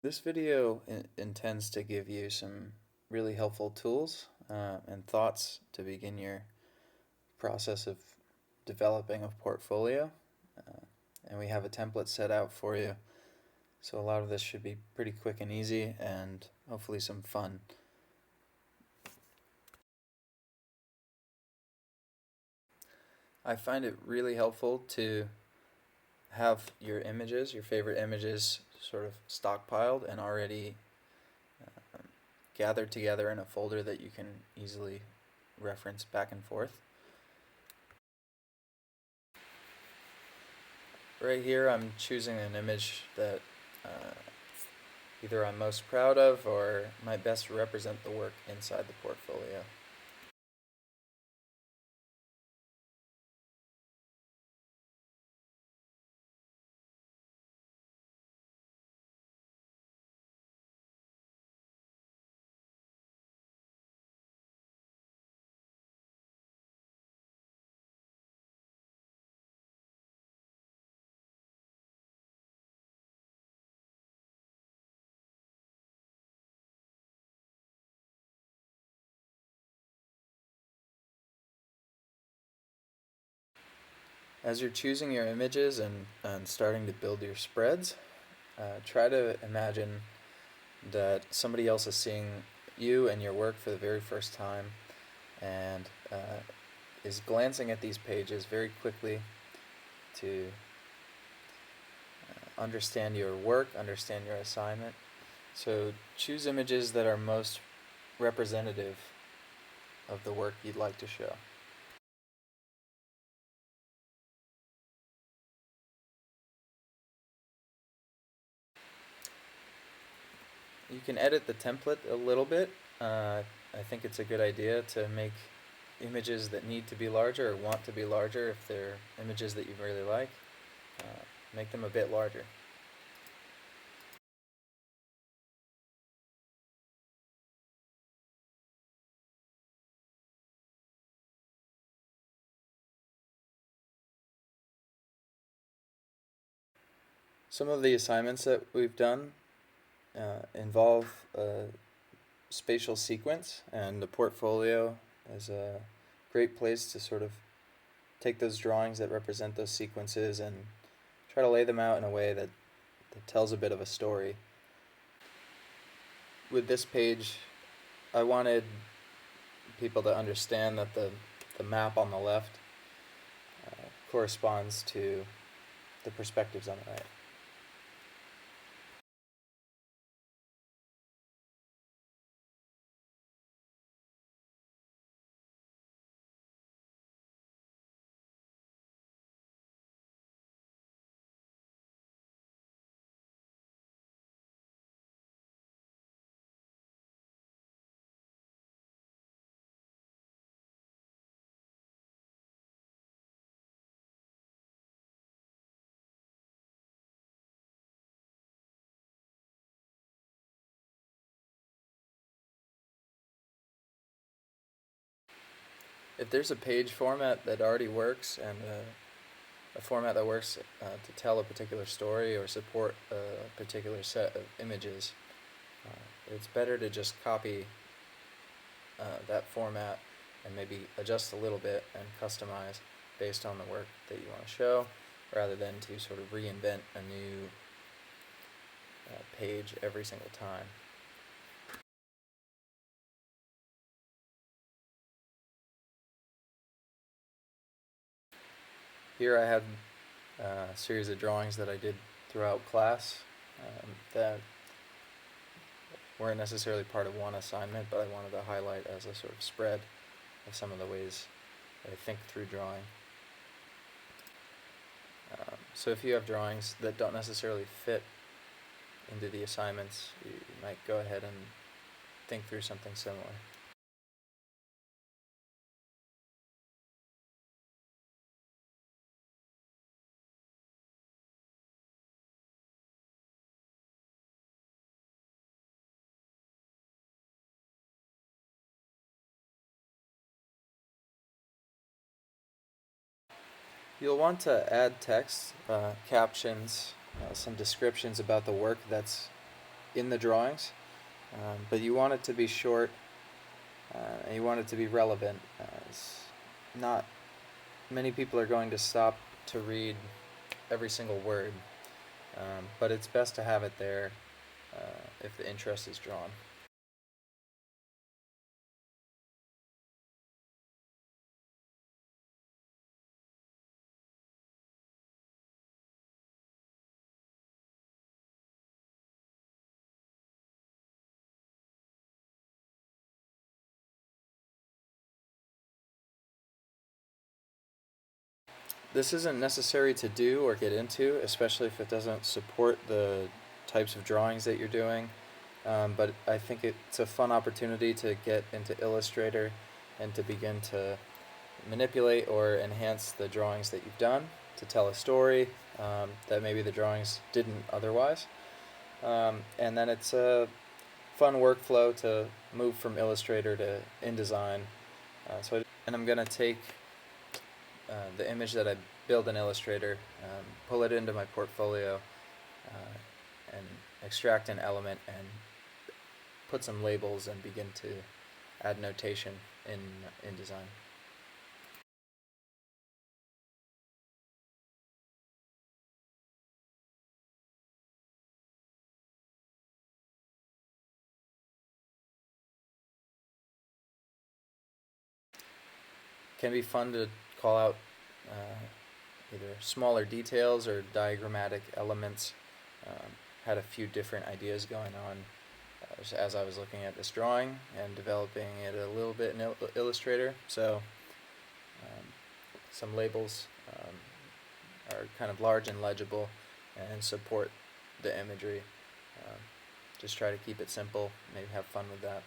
This video intends to give you some really helpful tools and thoughts to begin your process of developing a portfolio. Uh, and we have a template set out for you, so a lot of this should be pretty quick and easy and hopefully some fun. I find it really helpful to have your images, your favorite images, sort of stockpiled and already gathered together in a folder that you can easily reference back and forth. Right here I'm choosing an image that either I'm most proud of or might best represent the work inside the portfolio. As you're choosing your images and starting to build your spreads, try to imagine that somebody else is seeing you and your work for the very first time and is glancing at these pages very quickly to understand your work, understand your assignment. So choose images that are most representative of the work you'd like to show. You can edit the template a little bit. I think it's a good idea to make images that need to be larger or want to be larger if they're images that you really like. Make them a bit larger. Some of the assignments that we've done involve a spatial sequence, and the portfolio is a great place to sort of take those drawings that represent those sequences and try to lay them out in a way that tells a bit of a story. With this page, I wanted people to understand that the map on the left corresponds to the perspectives on the right. If there's a page format that already works and a format that works to tell a particular story or support a particular set of images, it's better to just copy that format and maybe adjust a little bit and customize based on the work that you want to show, rather than to sort of reinvent a new page every single time. Here I have a series of drawings that I did throughout class that weren't necessarily part of one assignment, but I wanted to highlight as a sort of spread of some of the ways that I think through drawing. So if you have drawings that don't necessarily fit into the assignments, you might go ahead and think through something similar. You'll want to add text, captions, some descriptions about the work that's in the drawings, but you want it to be short, and you want it to be relevant. It's not many people are going to stop to read every single word, but it's best to have it there if the interest is drawn. This isn't necessary to do or get into, especially if it doesn't support the types of drawings that you're doing. But I think it's a fun opportunity to get into Illustrator and to begin to manipulate or enhance the drawings that you've done to tell a story that maybe the drawings didn't otherwise. And then it's a fun workflow to move from Illustrator to InDesign. And I'm going to take the image that I build in Illustrator, pull it into my portfolio, and extract an element and put some labels and begin to add notation in InDesign. Can be fun to call out either smaller details or diagrammatic elements. Had a few different ideas going on as I was looking at this drawing and developing it a little bit in Illustrator. So some labels are kind of large and legible and support the imagery. Just try to keep it simple, maybe have fun with that.